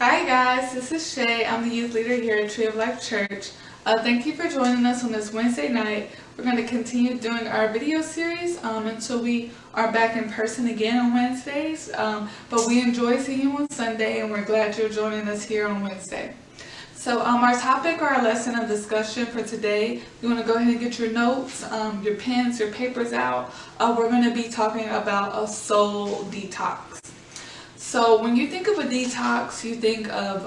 Hi guys, this is Shay. I'm the youth leader here at Tree of Life Church. Thank you for joining us on this Wednesday night. We're going to continue doing our video series until we are back in person again on Wednesdays. But we enjoy seeing you on Sunday, and we're glad you're joining us here on Wednesday. So our topic or our lesson of discussion for today, you want to go ahead and get your notes, your pens, your papers out. We're going to be talking about a soul detox. So when you think of a detox, you think of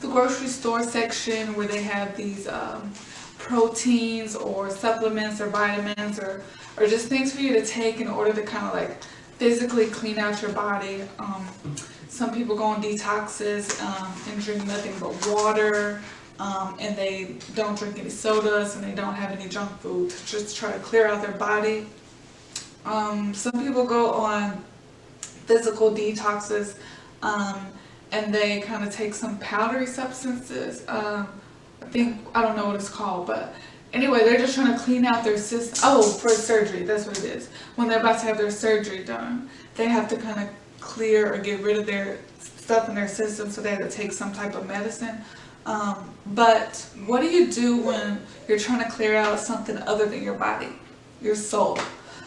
the grocery store section where they have these proteins or supplements or vitamins or just things for you to take in order to kind of like physically clean out your body. Some people go on detoxes and drink nothing but water, and they don't drink any sodas and they don't have any junk food to just try to clear out their body. Some people go on physical detoxes, and they kind of take some powdery substances. I don't know what it's called, but anyway, they're just trying to clean out their system. Oh, for surgery, that's what it is. When they're about to have their surgery done, they have to kind of clear or get rid of their stuff in their system, so they have to take some type of medicine. But what do you do when you're trying to clear out something other than your body, your soul?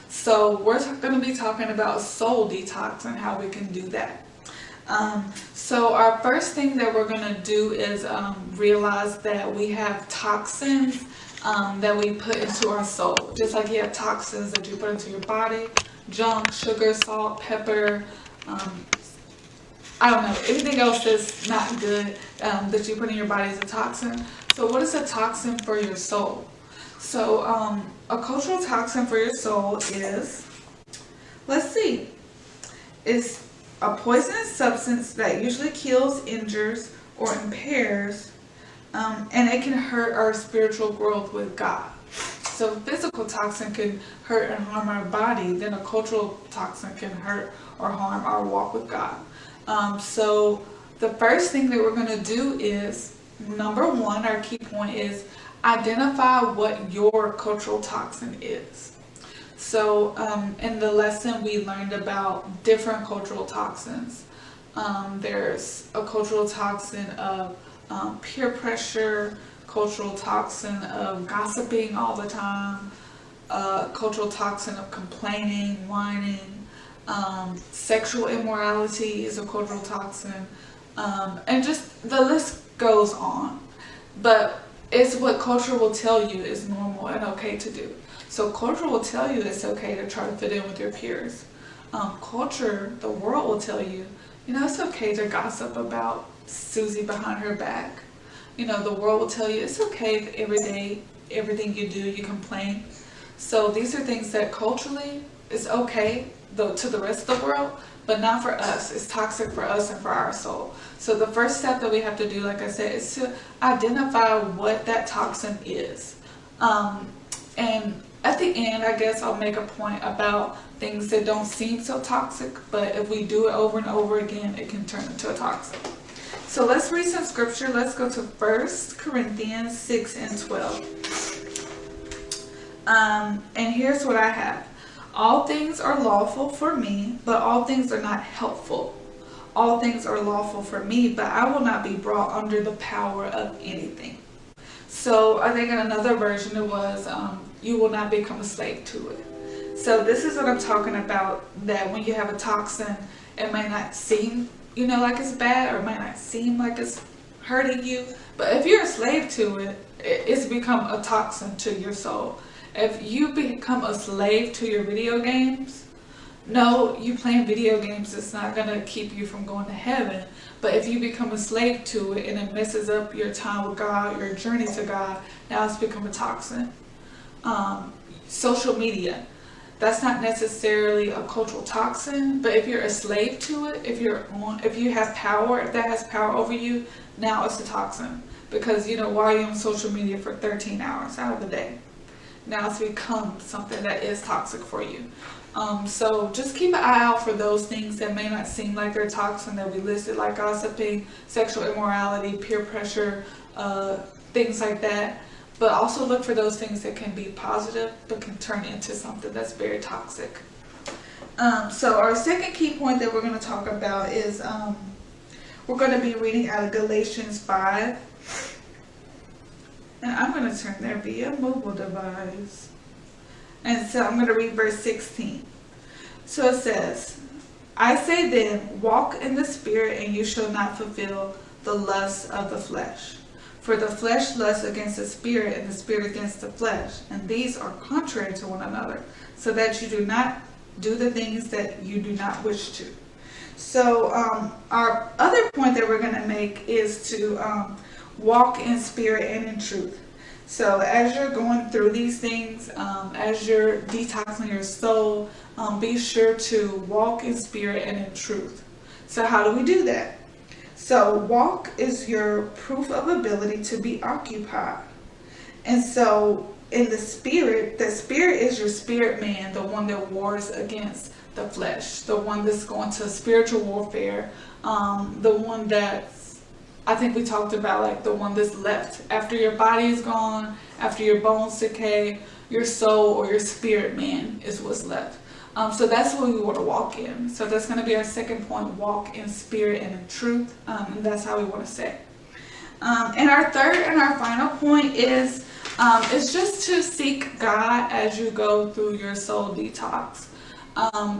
So we're going to be talking about soul detox and how we can do that. So our first thing that we're going to do is realize that we have toxins that we put into our soul. Just like you have toxins that you put into your body, junk, sugar, salt, pepper, I don't know, anything else that's not good that you put in your body is a toxin. So what is a toxin for your soul? So a cultural toxin for your soul is, is a poisonous substance that usually kills, injures, or impairs, and it can hurt our spiritual growth with God. So a physical toxin can hurt and harm our body, then a cultural toxin can hurt or harm our walk with God. So the first thing that we're going to do is, number one, our key point is identify what your cultural toxin is. So in the lesson we learned about different cultural toxins. There's a cultural toxin of peer pressure, cultural toxin of gossiping all the time, cultural toxin of complaining, whining, sexual immorality is a cultural toxin, and just the list goes on. But it's what culture will tell you is normal and okay to do. So culture will tell you it's okay to try to fit in with your peers. Culture, the world will tell you, it's okay to gossip about Susie behind her back. The world will tell you it's okay if every day, everything you do, you complain. So these are things that culturally is okay to the rest of the world, but not for us. It's toxic for us and for our soul. So the first step that we have to do, like I said, is to identify what that toxin is. And at the end, I guess I'll make a point about things that don't seem so toxic, but if we do it over and over again, it can turn into a toxin. So let's read some scripture. Let's go to 1 Corinthians 6 and 12. And here's what I have. All things are lawful for me, but all things are not helpful. All things are lawful for me, but I will not be brought under the power of anything. So I think in another version it was, you will not become a slave to it. So this is what I'm talking about, that when you have a toxin, it may not seem, like it's bad, or it might not seem like it's hurting you. But if you're a slave to it, it's become a toxin to your soul. If you become a slave to your video games, no, you playing video games is not going to keep you from going to heaven. But if you become a slave to it and it messes up your time with God, your journey to God, now it's become a toxin. Social media, that's not necessarily a cultural toxin, but if you're a slave to it, if you have power, if that has power over you, now it's a toxin. Because why are you on social media for 13 hours out of the day? Now it's become something that is toxic for you. So just keep an eye out for those things that may not seem like they're toxin that we listed, like gossiping, sexual immorality, peer pressure, things like that. But also look for those things that can be positive but can turn into something that's very toxic. So our second key point that we're going to talk about is We're going to be reading out of Galatians 5. And I'm going to turn there via mobile device. And so I'm going to read verse 16. So it says, I say then, walk in the Spirit, and you shall not fulfill the lusts of the flesh. For the flesh lusts against the Spirit, and the Spirit against the flesh. And these are contrary to one another, so that you do not do the things that you do not wish to. So our other point that we're going to make is to walk in spirit and in truth. So as you're going through these things, as you're detoxing your soul, be sure to walk in spirit and in truth. So how do we do that? So walk is your proof of ability to be occupied. And so in the spirit is your spirit man, the one that wars against the flesh, the one that's going to spiritual warfare, the one that I think we talked about, like the one that's left after your body is gone, after your bones decay, your soul or your spirit man is what's left. So that's what we want to walk in. So that's going to be our second point, walk in spirit and in truth. And that's how we want to say. And our third and our final point is just to seek God as you go through your soul detox.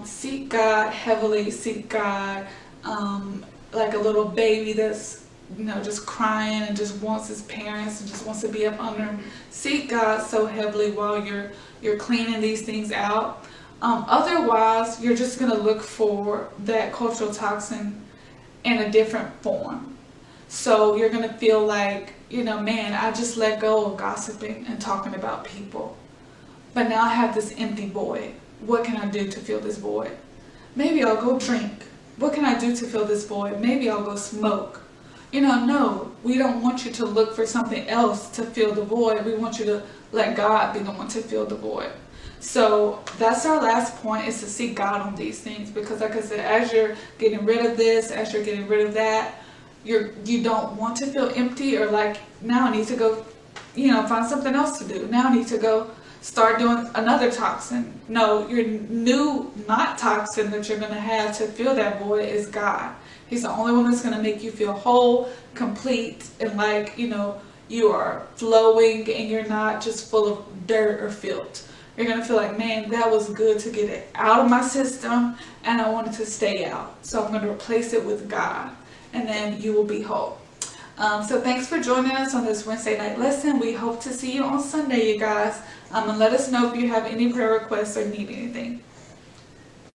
Seek God heavily, seek God like a little baby that's just crying and just wants his parents and just wants to be up under him. Seek God so heavily while you're cleaning these things out. Otherwise, you're just going to look for that cultural toxin in a different form. So you're going to feel like, man, I just let go of gossiping and talking about people. But now I have this empty void. What can I do to fill this void? Maybe I'll go drink. What can I do to fill this void? Maybe I'll go smoke. No, we don't want you to look for something else to fill the void. We want you to let God be the one to fill the void. So that's our last point, is to seek God on these things. Because like I said, as you're getting rid of this, as you're getting rid of that, you don't want to feel empty or like, now I need to go, find something else to do. Now I need to go start doing another toxin. No, your new not toxin that you're going to have to fill that void is God. He's the only one that's going to make you feel whole, complete, and like, you are flowing and you're not just full of dirt or filth. You're going to feel like, man, that was good to get it out of my system and I want it to stay out. So I'm going to replace it with God, and then you will be whole. So thanks for joining us on this Wednesday night lesson. We hope to see you on Sunday, you guys. And let us know if you have any prayer requests or need anything.